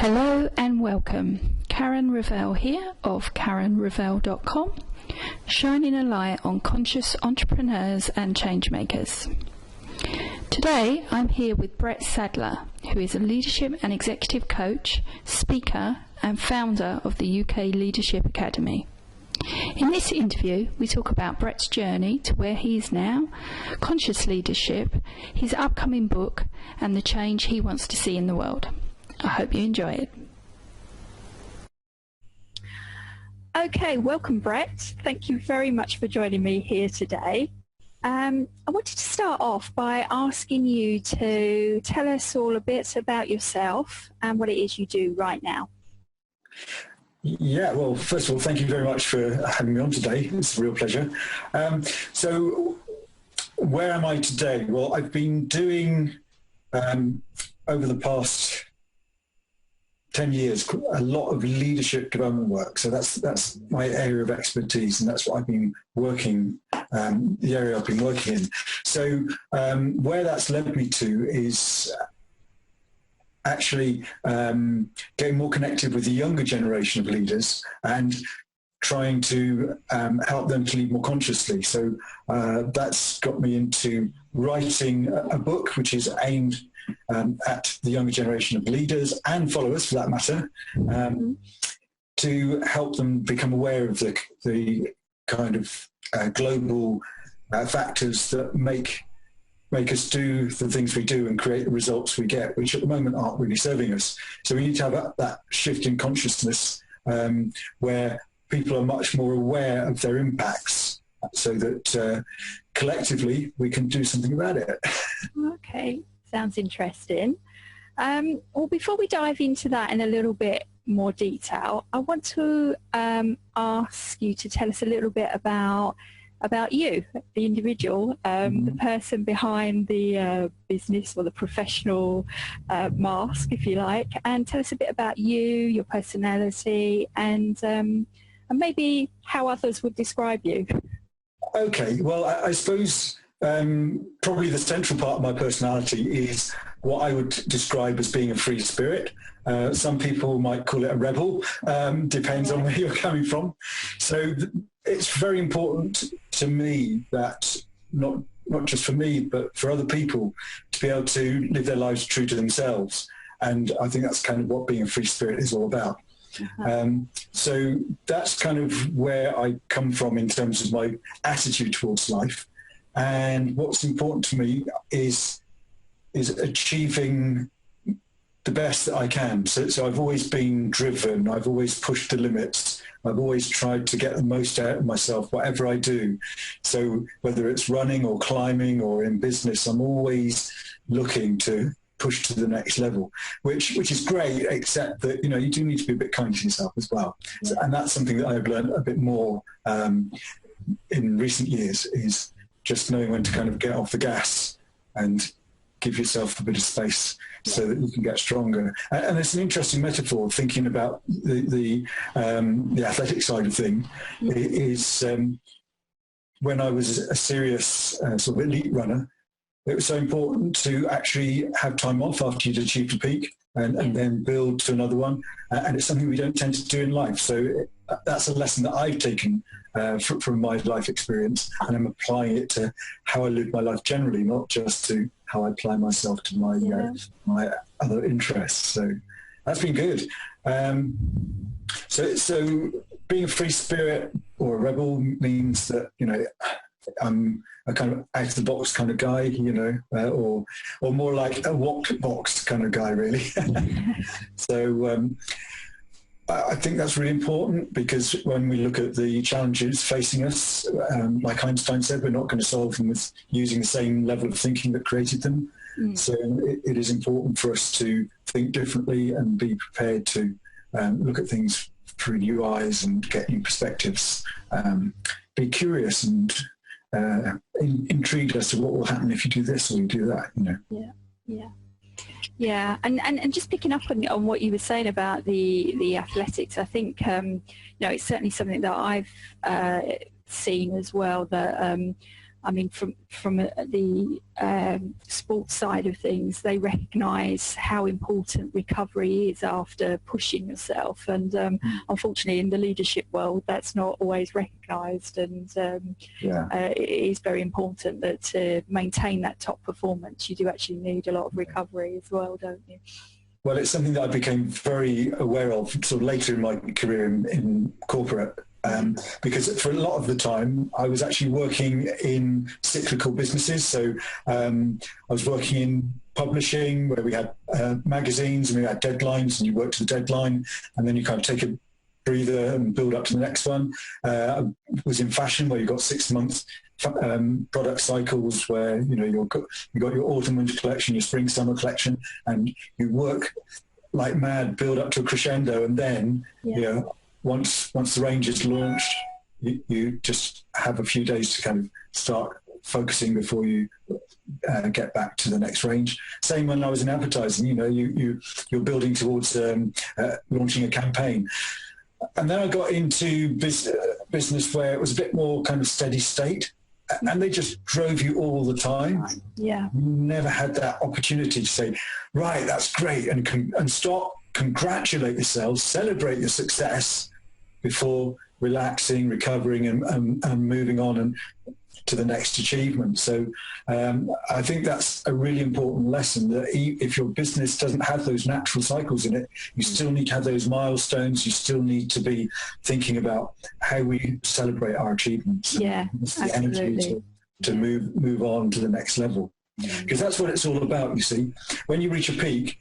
Hello and welcome. Karen Revell here of KarenRevell.com, shining a light on conscious entrepreneurs and change makers. Today I'm here with Brett Sadler, who is a leadership and executive coach, speaker and founder of the UK Leadership Academy. In this interview, we talk about Brett's journey to where he is now, conscious leadership, his upcoming book, and the change he wants to see in the world. I hope you enjoy it. Okay, welcome Brett. Thank you very much for joining me here today. I wanted to start off by asking you to tell us all a bit about yourself and what it is you do right now. Yeah, well, first of all, thank you very much for having me on today. It's a real pleasure. So where am I today? Well, I've been doing, over the past 10 years, a lot of leadership development work. So that's my area of expertise, and that's what I've been working, the area I've been working in. So where that's led me to is actually getting more connected with the younger generation of leaders and trying to help them to lead more consciously. So that's got me into writing a book which is aimed at the younger generation of leaders and followers, for that matter, to help them become aware of the kind of global factors that make us do the things we do and create the results we get, which at the moment aren't really serving us. So we need to have that shift in consciousness where people are much more aware of their impacts so that collectively we can do something about it. Okay, sounds interesting. Well, before we dive into that in a little bit more detail, I want to ask you to tell us a little bit about you, the individual, the person behind the business or the professional mask, if you like, and tell us a bit about you, your personality, and maybe how others would describe you. Okay, well, I suppose probably the central part of my personality is what I would describe as being a free spirit. Some people might call it a rebel, depends on where you're coming from. So it's very important to me that not just for me, but for other people to be able to live their lives true to themselves. And I think that's kind of what being a free spirit is all about. So that's kind of where I come from in terms of my attitude towards life. And what's important to me is achieving the best that I can. So I've always been driven. I've always pushed the limits. I've always tried to get the most out of myself, whatever I do. So whether it's running or climbing or in business, I'm always looking to push to the next level, which is great, except that, you do need to be a bit kind to yourself as well. So, and that's something that I've learned a bit more in recent years, is just knowing when to kind of get off the gas and give yourself a bit of space so that you can get stronger. And it's an interesting metaphor, thinking about the athletic side of thing, is when I was a serious sort of elite runner, it was so important to actually have time off after you'd achieved a peak and then build to another one. And it's something we don't tend to do in life. So that's a lesson that I've taken from my life experience, and I'm applying it to how I live my life generally, not just to how I apply myself to my my other interests. So that's been good. So being a free spirit or a rebel means that, I'm a kind of out of the box kind of guy, or more like a walked box kind of guy, really. So I think that's really important, because when we look at the challenges facing us, like Einstein said, we're not going to solve them with using the same level of thinking that created them. So it is important for us to think differently and be prepared to look at things through new eyes and get new perspectives. Be curious and intrigued as to what will happen if you do this or you do that. Yeah, and just picking up on what you were saying about the athletics, I think it's certainly something that I've seen as well, that I mean, from the sports side of things, they recognise how important recovery is after pushing yourself, and unfortunately, in the leadership world, that's not always recognised, and it is very important that to maintain that top performance, you do actually need a lot of recovery as well, don't you? Well, it's something that I became very aware of sort of later in my career in corporate. Because for a lot of the time I was actually working in cyclical businesses. So I was working in publishing where we had magazines and we had deadlines, and you work to the deadline and then you kind of take a breather and build up to the next one. I was in fashion where you got 6 months product cycles where, you know, you got your autumn winter collection, your spring summer collection, and you work like mad, build up to a crescendo, and then you know, once the range is launched, you just have a few days to kind of start focusing before you get back to the next range. Same when I was in advertising, you know, you're building towards launching a campaign. And then I got into business where it was a bit more kind of steady state, and they just drove you all the time. Yeah. You never had that opportunity to say, right, that's great, and stop, congratulate yourselves, celebrate your success before relaxing, recovering, and moving on and to the next achievement. So I think that's a really important lesson, that if your business doesn't have those natural cycles in it, you still need to have those milestones. You still need to be thinking about how we celebrate our achievements. Yeah, the energy to move on to the next level. Because that's what it's all about, you see. When you reach a peak,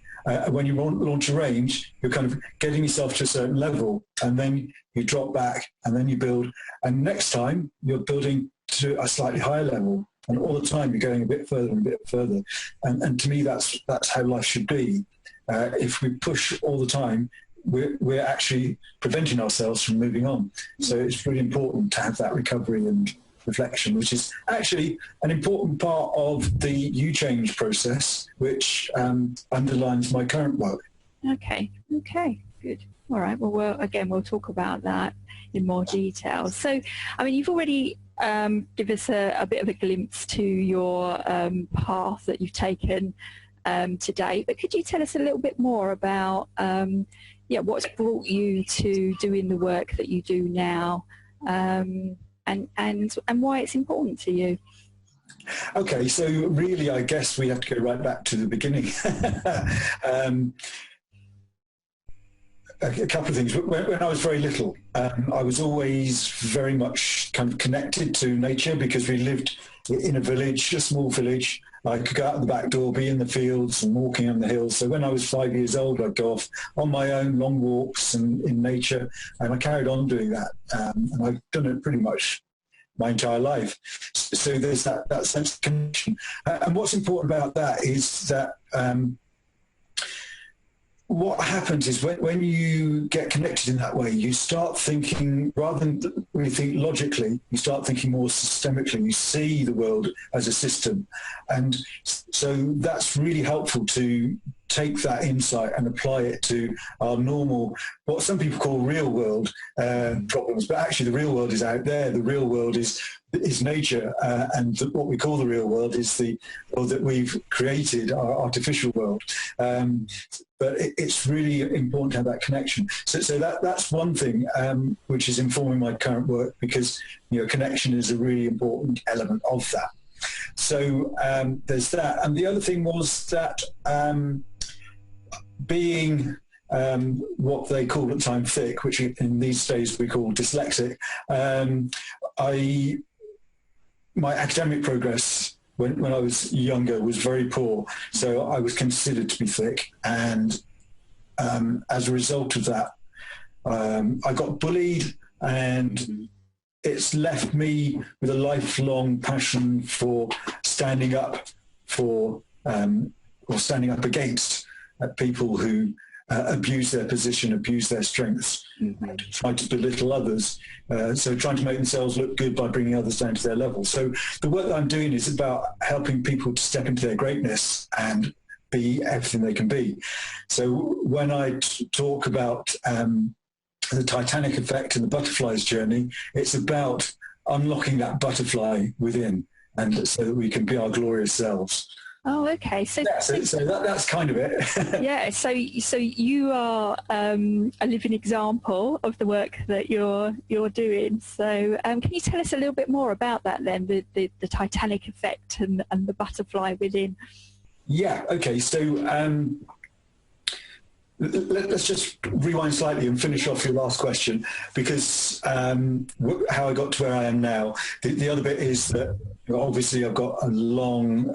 when you launch a range, you're kind of getting yourself to a certain level, and then you drop back, and then you build. And next time, you're building to a slightly higher level, and all the time you're going a bit further and a bit further. And to me, that's how life should be. If we push all the time, we're actually preventing ourselves from moving on. So it's really important to have that recovery and reflection, which is actually an important part of the You Change process, which underlines my current work. Okay, good. All right, well, we'll talk about that in more detail. So, I mean, you've already give us a bit of a glimpse to your path that you've taken today, but could you tell us a little bit more about what's brought you to doing the work that you do now, and why it's important to you? Okay, so really I guess we have to go right back to the beginning. A couple of things. When I was very little, I was always very much kind of connected to nature, because we lived in a village, a small village. I could go out the back door, be in the fields and walking on the hills. So when I was 5 years old, I'd go off on my own long walks and in nature, and I carried on doing that. And I've done it pretty much my entire life. So there's that sense of connection. And what's important about that is that what happens is when you get connected in that way, you start thinking, rather than we think logically, you start thinking more systemically. You see the world as a system. And so that's really helpful to take that insight and apply it to our normal, what some people call real world problems. But actually the real world is out there. The real world is nature, and what we call the real world is the world that we've created, our artificial world. But it's really important to have that connection. So that's one thing which is informing my current work, because connection is a really important element of that. So there's that. And the other thing was that being what they called at the time thick, which in these days we call dyslexic, my academic progress when I was younger was very poor, so I was considered to be thick, and as a result of that, I got bullied, and it's left me with a lifelong passion for standing up for or standing up against people who abuse their position, abuse their strengths, try to belittle others, so trying to make themselves look good by bringing others down to their level. So the work that I'm doing is about helping people to step into their greatness and be everything they can be. So when I talk about the Titanic effect and the butterfly's journey, it's about unlocking that butterfly within. and so that we can be our glorious selves. Oh, okay. So that's kind of it. Yeah. So you are a living example of the work that you're doing. So can you tell us a little bit more about that then, the Titanic effect and the butterfly within? Yeah. Okay. So let's just rewind slightly and finish off your last question, because how I got to where I am now. The other bit is that obviously I've got a long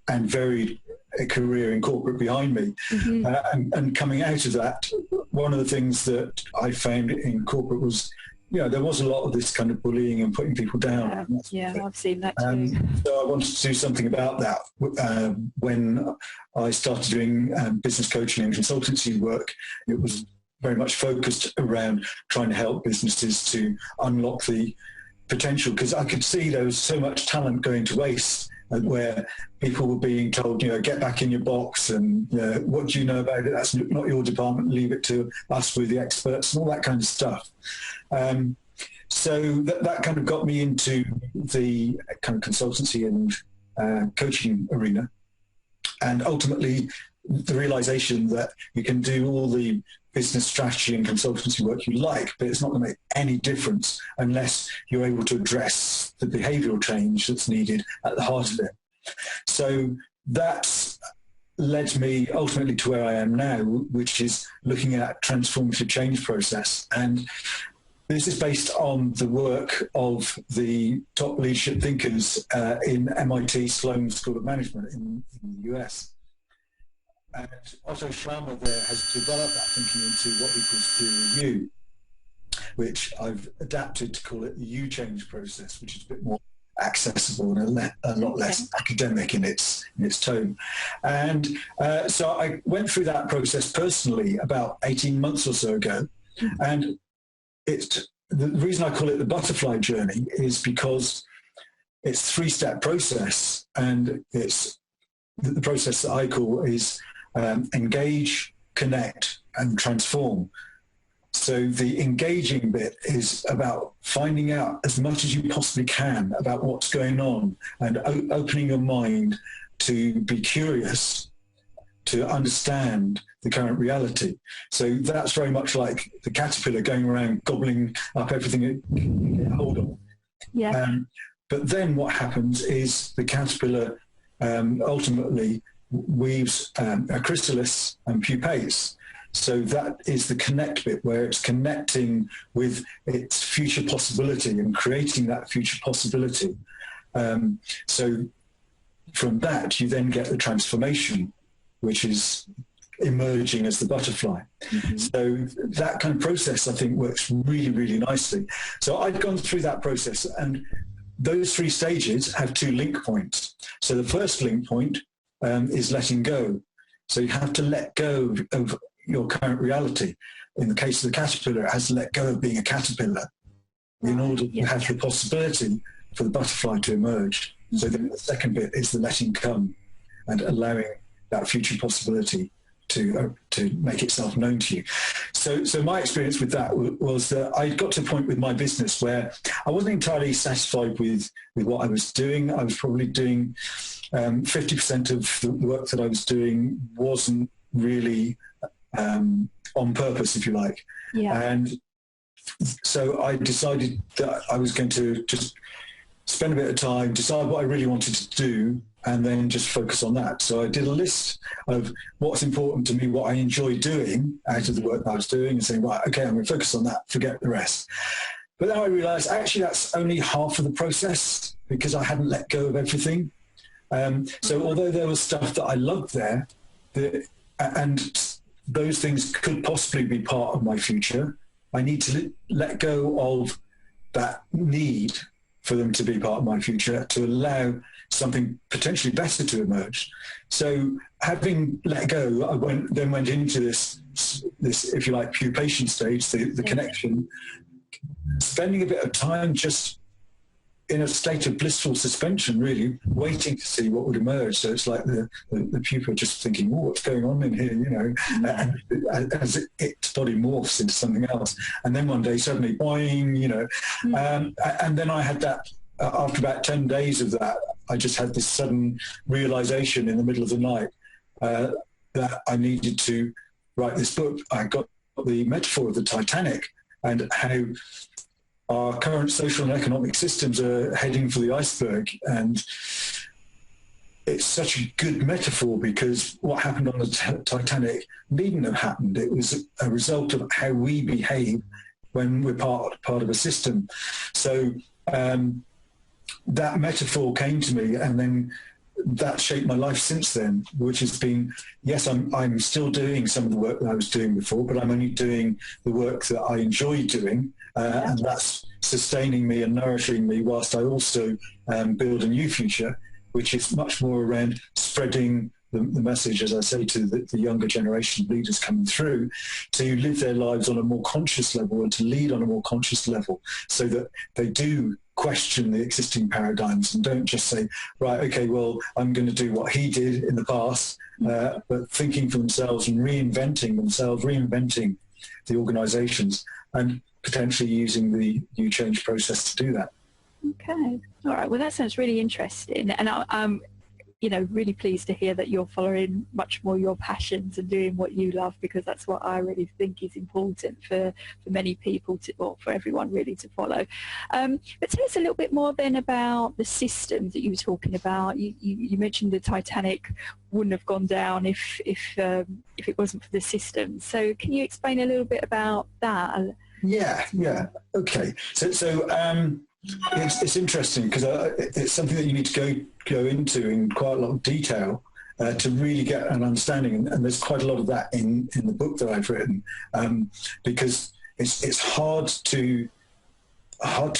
and varied career in corporate behind me. And coming out of that, one of the things that I found in corporate was, there was a lot of this kind of bullying and putting people down. Yeah, I've seen that too. So I wanted to do something about that. When I started doing business coaching and consultancy work, it was very much focused around trying to help businesses to unlock the potential, because I could see there was so much talent going to waste, where people were being told, get back in your box, and what do you know about it? That's not your department. Leave it to us. We're the experts, and all that kind of stuff. So that kind of got me into the kind of consultancy and coaching arena, and ultimately the realization that you can do all the business strategy and consultancy work you like, but it's not going to make any difference unless you're able to address the behavioral change that's needed at the heart of it. So that's led me ultimately to where I am now, which is looking at transformative change process. And this is based on the work of the top leadership thinkers in MIT Sloan School of Management in the US. And Otto Schlamer there has developed that thinking into what he calls theory U, which I've adapted to call it the U change process, which is a bit more accessible and a lot less academic in its tone. And so I went through that process personally about 18 months or so ago. And the reason I call it the butterfly journey is because it's a three-step process, and it's the process that I call is engage, connect, and transform. So the engaging bit is about finding out as much as you possibly can about what's going on, and opening your mind to be curious, to understand the current reality. So that's very much like the caterpillar going around gobbling up everything it can get hold of. Yeah. But then what happens is the caterpillar ultimately weaves a chrysalis and pupates. So that is the connect bit, where it's connecting with its future possibility and creating that future possibility. So from that, you then get the transformation, which is emerging as the butterfly. So that kind of process, I think, works really, really nicely. So I'd gone through that process, and those three stages have two link points. So the first link point is letting go. So you have to let go of your current reality. In the case of the caterpillar, it has to let go of being a caterpillar in order to have the possibility for the butterfly to emerge. So then the second bit is the letting come and allowing that future possibility to make itself known to you. So my experience with that was that I got to a point with my business where I wasn't entirely satisfied with what I was doing. I was probably doing 50% of the work that I was doing wasn't really on purpose, if you like. Yeah. And so I decided that I was going to just spend a bit of time, decide what I really wanted to do, and then just focus on that. So I did a list of what's important to me, what I enjoy doing out of the work that I was doing, and saying, right, okay, I'm going to focus on that, forget the rest. But then I realized actually that's only half of the process, because I hadn't let go of everything. So although there was stuff that I loved there, and those things could possibly be part of my future, I need to let go of that need for them to be part of my future to allow something potentially better to emerge. So having let go, I then went into this, if you like, pupation stage, the connection, spending a bit of time just in a state of blissful suspension, really, waiting to see what would emerge. So it's like the pupa just thinking, oh, what's going on in here, and as its body morphs into something else. And then one day suddenly, boing, and then I had that after about 10 days of that, I just had this sudden realization in the middle of the night that I needed to write this book. I got the metaphor of the Titanic and how our current social and economic systems are heading for the iceberg. And it's such a good metaphor because what happened on the Titanic needn't have happened. It was a result of how we behave when we're part of a system. So that metaphor came to me, and then that shaped my life since then, which has been, yes, I'm still doing some of the work that I was doing before, but I'm only doing the work that I enjoy doing, and that's sustaining me and nourishing me whilst I also build a new future, which is much more around spreading the message, as I say, to the younger generation of leaders coming through, to live their lives on a more conscious level and to lead on a more conscious level, so that they do question the existing paradigms and don't just say, right, okay, well, I'm going to do what he did in the past, but thinking for themselves and reinventing themselves, reinventing the organizations, and potentially using the new change process to do that. Okay. All right. Well, that sounds really interesting. And I'm really pleased to hear that you're following much more your passions and doing what you love, because that's what I really think is important for many people or for everyone really to follow. But tell us a little bit more then about the systems that you were talking about. You mentioned the Titanic wouldn't have gone down if it wasn't for the systems. So can you explain a little bit about that? Yeah. Okay. So it's interesting because it's something that you need to go into in quite a lot of detail to really get an understanding, and there's quite a lot of that in the book that I've written, because it's hard to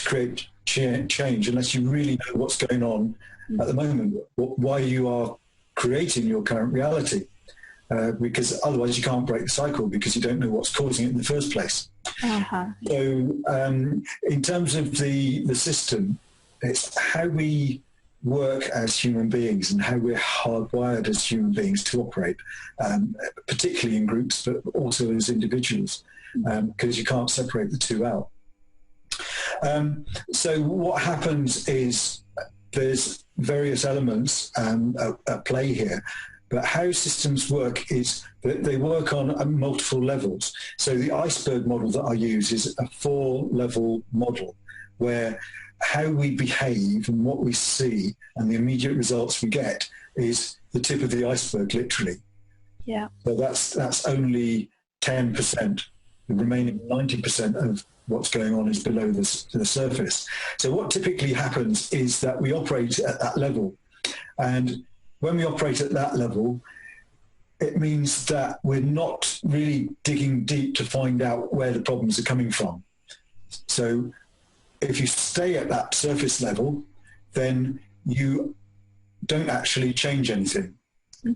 create change unless you really know what's going on at the moment, why you are creating your current reality, because otherwise you can't break the cycle because you don't know what's causing it in the first place. Uh-huh. So in terms of the system, it's how we work as human beings and how we're hardwired as human beings to operate, particularly in groups, but also as individuals, because you can't separate the two out. So what happens is there's various elements at play here. But how systems work is that they work on multiple levels. So the iceberg model that I use is a 4-level model where how we behave and what we see and the immediate results we get is the tip of the iceberg, literally. Yeah. So that's only 10%. The remaining 90% of what's going on is below the surface. So what typically happens is that we operate at that level, and when we operate at that level, it means that we're not really digging deep to find out where the problems are coming from. So if you stay at that surface level, then you don't actually change anything.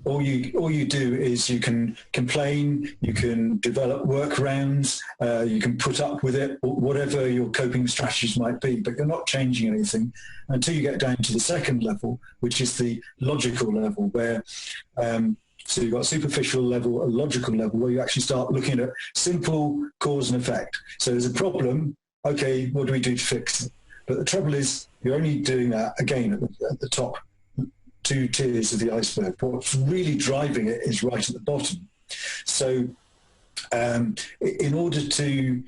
All you do is you can complain, you can develop workarounds, you can put up with it, whatever your coping strategies might be, but you're not changing anything until you get down to the second level, which is the logical level, where so you've got a superficial level, a logical level, where you actually start looking at simple cause and effect. So there's a problem, okay, what do we do to fix it? But the trouble is you're only doing that, again, at the top 2 tiers of the iceberg. What's really driving it is right at the bottom. So in order to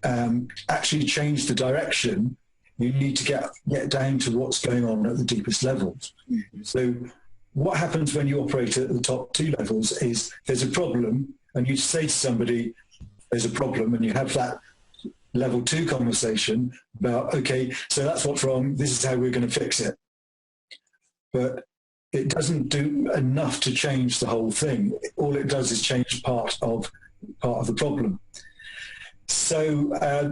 actually change the direction, you need to get down to what's going on at the deepest levels. So what happens when you operate at the top 2 levels is there's a problem, and you say to somebody, there's a problem, and you have that level 2 conversation about, okay, so that's what's wrong, this is how we're going to fix it. But it doesn't do enough to change the whole thing. All it does is change part of the problem. So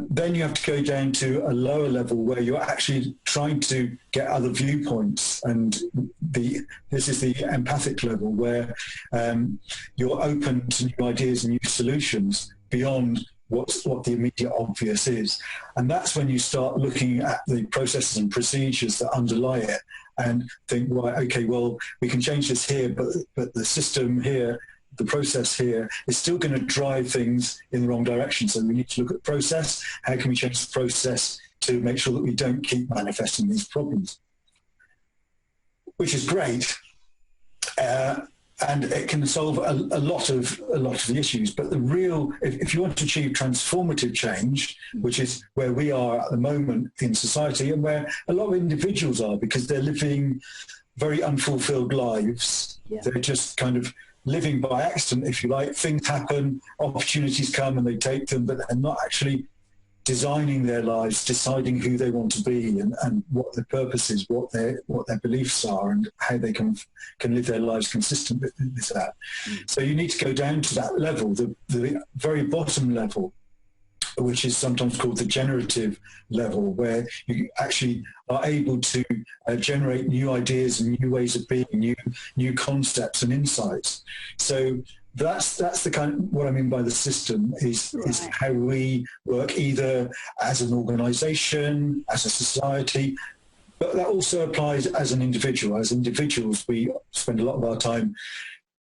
then you have to go down to a lower level where you're actually trying to get other viewpoints, and this is the empathic level where you're open to new ideas and new solutions beyond what the immediate obvious is. And that's when you start looking at the processes and procedures that underlie it and think, right, okay, well, we can change this here, but the system here, the process here is still going to drive things in the wrong direction. So we need to look at process. How can we change the process to make sure that we don't keep manifesting these problems, which is great. And it can solve a lot of the issues. But the real, if you want to achieve transformative change, which is where we are at the moment in society and where a lot of individuals are, because they're living very unfulfilled lives. Yeah. They're just kind of living by accident, if you like. Things happen, opportunities come and they take them, but they're not actually designing their lives, deciding who they want to be and what their purpose is, what their beliefs are, and how they can live their lives consistent with that. So you need to go down to that level, the very bottom level, which is sometimes called the generative level, where you actually are able to generate new ideas and new ways of being, new concepts and insights. So that's the kind of what I mean by the system is how we work, either as an organization, as a society, but that also applies as an individual. As individuals, we spend a lot of our time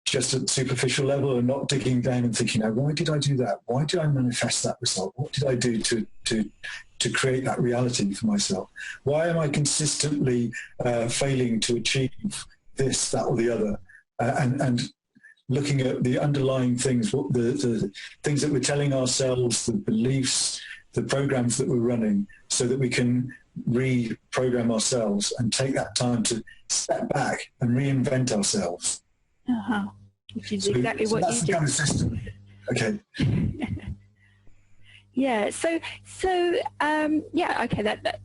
just at the superficial level and not digging down and thinking, why did I do that? Why did I manifest that result? What did I do to create that reality for myself? Why am I consistently failing to achieve this, that, or the other? And looking at the underlying things, the things that we're telling ourselves, the beliefs, the programs that we're running, so that we can reprogram ourselves and take that time to step back and reinvent ourselves. Which is exactly what that's you the kind of system. Okay. Yeah. So okay. That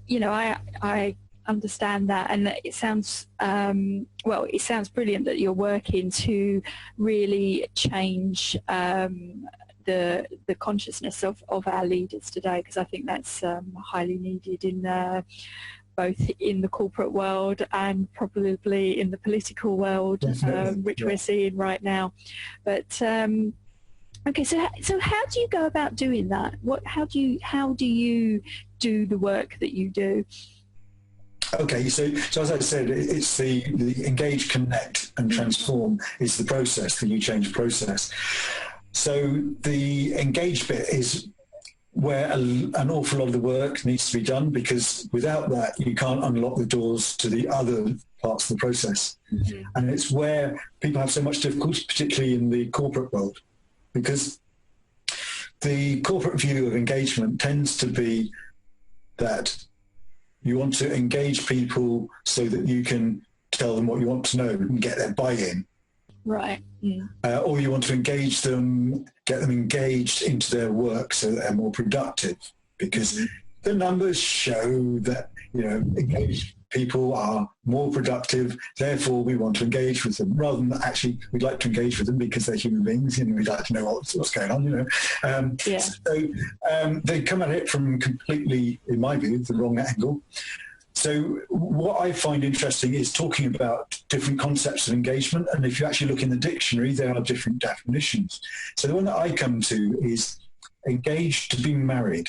I understand that, and it sounds it sounds brilliant that you're working to really change the consciousness of our leaders today, because I think that's highly needed in both in the corporate world and probably in the political world, which we're seeing right now. But okay, so how do you go about doing that? How do you do the work that you do? Okay, so as I said, it's the engage, connect, and transform is the process, the new change process. So the engage bit is where an awful lot of the work needs to be done, because without that, you can't unlock the doors to the other parts of the process. Mm-hmm. And it's where people have so much difficulty, particularly in the corporate world, because the corporate view of engagement tends to be that you want to engage people so that you can tell them what you want to know and get their buy-in. Right. Mm. Or you want to engage them, get them engaged into their work so that they're more productive, because the numbers show that, engaged people are more productive, therefore we want to engage with them, rather than actually we'd like to engage with them because they're human beings and we'd like to know what's going on, So they come at it from completely, in my view, the wrong angle. So what I find interesting is talking about different concepts of engagement, and if you actually look in the dictionary, there are different definitions. So the one that I come to is engaged to be married.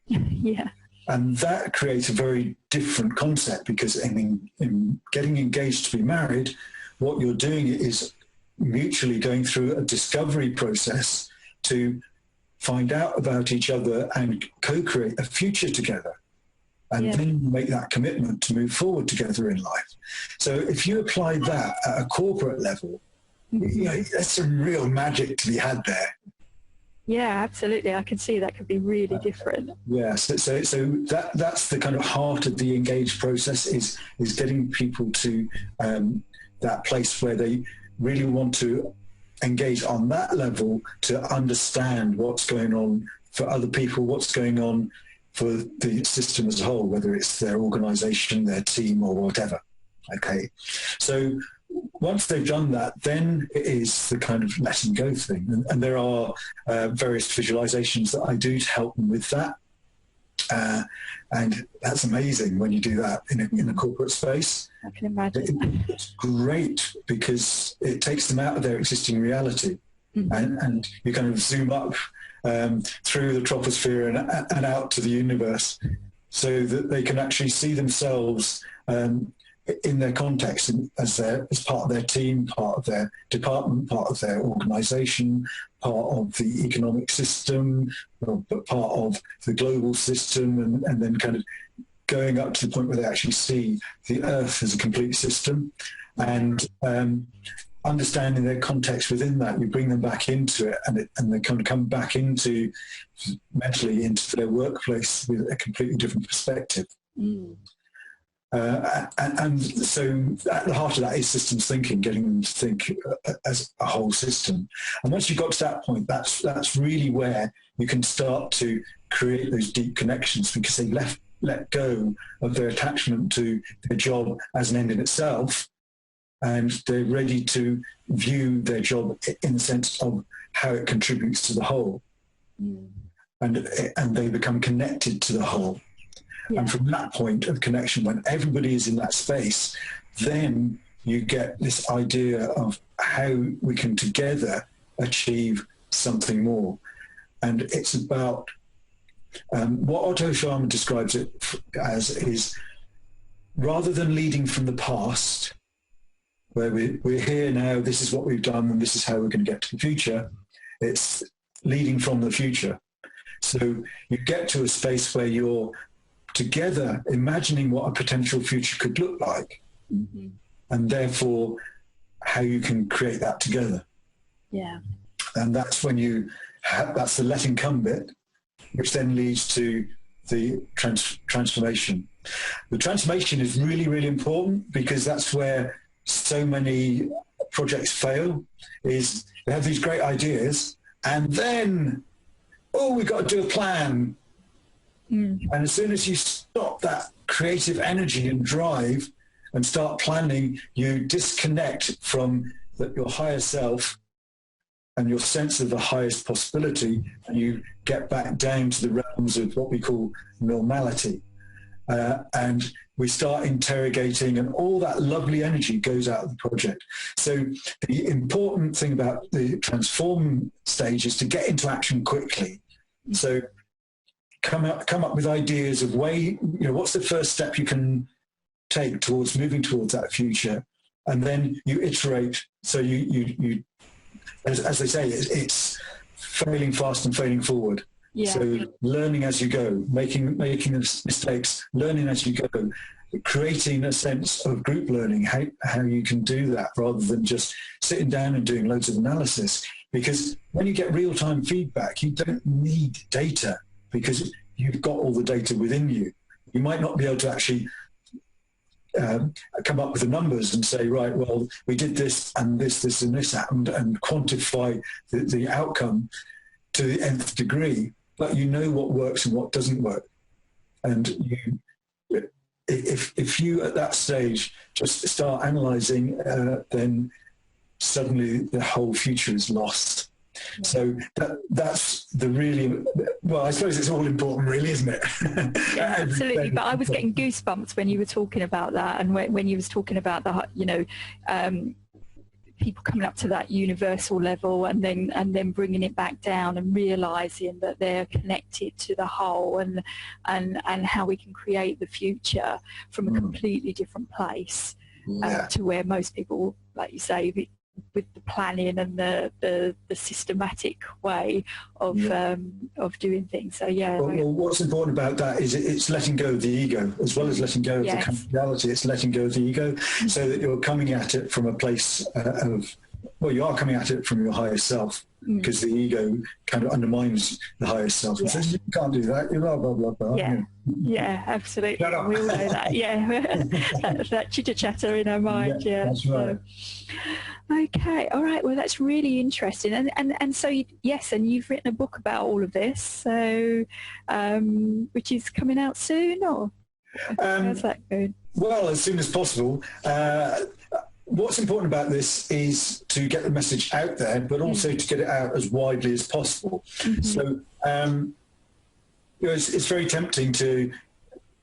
Yeah. And that creates a very different concept, because in getting engaged to be married, what you're doing is mutually going through a discovery process to find out about each other and co-create a future together. And then make that commitment to move forward together in life. So if you apply that at a corporate level, there's some real magic to be had there. Yeah, absolutely. I can see that could be really different. Yeah, so that's the kind of heart of the engaged process, is getting people to that place where they really want to engage on that level, to understand what's going on for other people, what's going on for the system as a whole, whether it's their organization, their team, or whatever. Okay, so once they've done that, then it is the kind of letting go thing. And there are various visualizations that I do to help them with that. And that's amazing when you do that in a corporate space. I can imagine. It's great because it takes them out of their existing reality. Mm-hmm. And you kind of zoom up through the troposphere and out to the universe, so that they can actually see themselves in their context, as part of their team, part of their department, part of their organisation, part of the economic system, but part of the global system, and then kind of going up to the point where they actually see the Earth as a complete system, and understanding their context within that. You bring them back into it, and they kind of come back into mentally into their workplace with a completely different perspective. And so at the heart of that is systems thinking, getting them to think as a whole system. And once you've got to that point, that's really where you can start to create those deep connections, because they let go of their attachment to their job as an end in itself, and they're ready to view their job in the sense of how it contributes to the whole. And they become connected to the whole. Yeah. And from that point of connection, when everybody is in that space, then you get this idea of how we can together achieve something more. And it's about what Otto Scharmer describes it as is, rather than leading from the past, where we're here now, this is what we've done, and this is how we're going to get to the future, it's leading from the future. So you get to a space where you're together imagining what a potential future could look like, and therefore how you can create that together. Yeah. And that's when that's the letting come bit, which then leads to the transformation. The transformation is really, really important, because that's where so many projects fail, is they have these great ideas, and then, we've got to do a plan. And as soon as you stop that creative energy and drive and start planning, you disconnect from your higher self and your sense of the highest possibility, and you get back down to the realms of what we call normality. And we start interrogating, and all that lovely energy goes out of the project. So the important thing about the transform stage is to get into action quickly. So come up with ideas of what's the first step you can take towards moving towards that future, and then you iterate. So you as they say, it's failing fast and failing forward. Yeah. So learning as you go, making the mistakes, learning as you go, creating a sense of group learning, how you can do that rather than just sitting down and doing loads of analysis. Because when you get real-time feedback, you don't need data, because you've got all the data within you. You might not be able to actually come up with the numbers and say, right, well, we did this and this and this happened, and quantify the outcome to the nth degree, but you know what works and what doesn't work. And if you at that stage just start analysing, then suddenly the whole future is lost. So that's the really, well, I suppose it's all important really, isn't it? Yeah, absolutely. But I was getting goosebumps when you were talking about that, and when you was talking about the, people coming up to that universal level, and then bringing it back down and realizing that they're connected to the whole, and how we can create the future from a completely different place to where most people, like you say, with the planning and the systematic way of doing things. So well, what's important about that is it's letting go of the ego, as well as letting go of the reality. It's letting go of the ego, so that you're coming at it from a place you are coming at it from your higher self, because the ego kind of undermines the higher self and says, you can't do that, you blah blah blah blah. Yeah, absolutely. We all know that. That chitter chatter in our mind. That's right. Okay, all right. Well, that's really interesting, and so yes, and you've written a book about all of this, so which is coming out soon, or how's that going? Well, as soon as possible. What's important about this is to get the message out there, but also to get it out as widely as possible. So it's very tempting to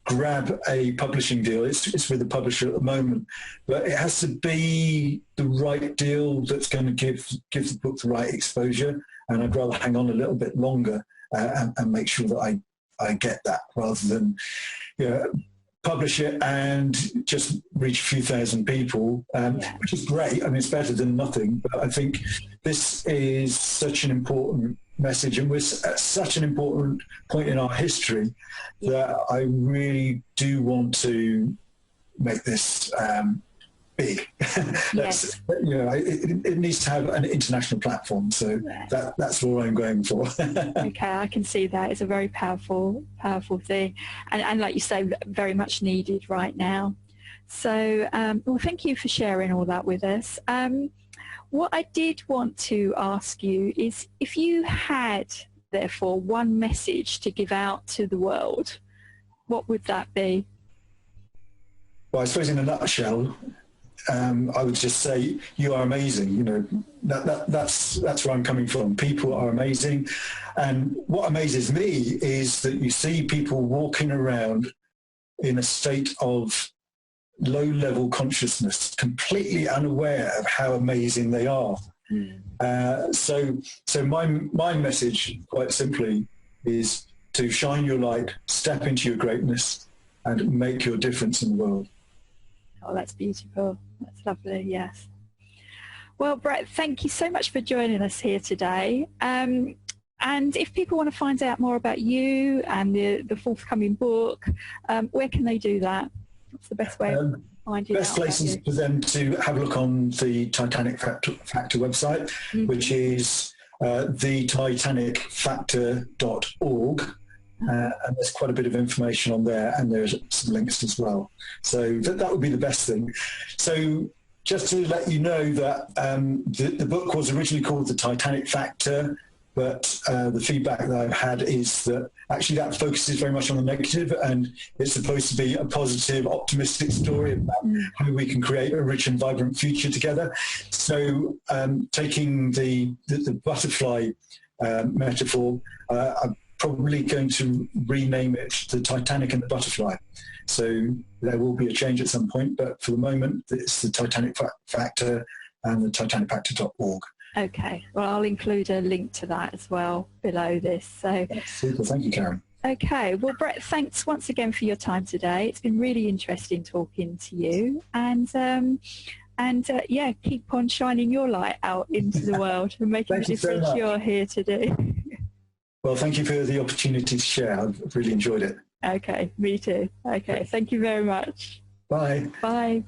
grab a publishing deal. It's with a publisher at the moment, but it has to be the right deal that's going to give the book the right exposure. And I'd rather hang on a little bit longer and make sure that I get that, rather than publish it and just reach a few thousand people, which is great. I mean, it's better than nothing, but I think this is such an important message, and we're at such an important point in our history that I really do want to make this big. Yes. It needs to have an international platform, so that's what I'm going for. Okay, I can see that. It's a very powerful thing, and like you say, very much needed right now. So, well, thank you for sharing all that with us. What I did want to ask you is if you had, therefore, one message to give out to the world, what would that be? Well, I suppose in a nutshell, I would just say you are amazing. You know, that's where I'm coming from. People are amazing, and what amazes me is that you see people walking around in a state of low-level consciousness, completely unaware of how amazing they are. So my message, quite simply, is to shine your light, step into your greatness, and make your difference in the world. Oh, that's beautiful. That's lovely, yes. Well, Brett, thank you so much for joining us here today. And if people want to find out more about you and the forthcoming book, where can they do that? What's the best way of finding out? Best place is for them to have a look on the Titanic Factor website, which is thetitanicfactor.org. And there's quite a bit of information on there, and there's some links as well. So that would be the best thing. So just to let you know that the book was originally called The Titanic Factor, but the feedback that I've had is that actually that focuses very much on the negative, and it's supposed to be a positive, optimistic story about how we can create a rich and vibrant future together. So taking the butterfly metaphor, I'm probably going to rename it The Titanic and the Butterfly. So there will be a change at some point, but for the moment it's the Titanic Factor and the titanicfactor.org. Okay, well, I'll include a link to that as well below this. So that's super. Thank you, Karen. Okay, well, Brett, thanks once again for your time today. It's been really interesting talking to you, and yeah, keep on shining your light out into the world and making the difference you're here to do. Well, thank you for the opportunity to share. I've really enjoyed it. Okay, me too. Okay, thank you very much. Bye. Bye.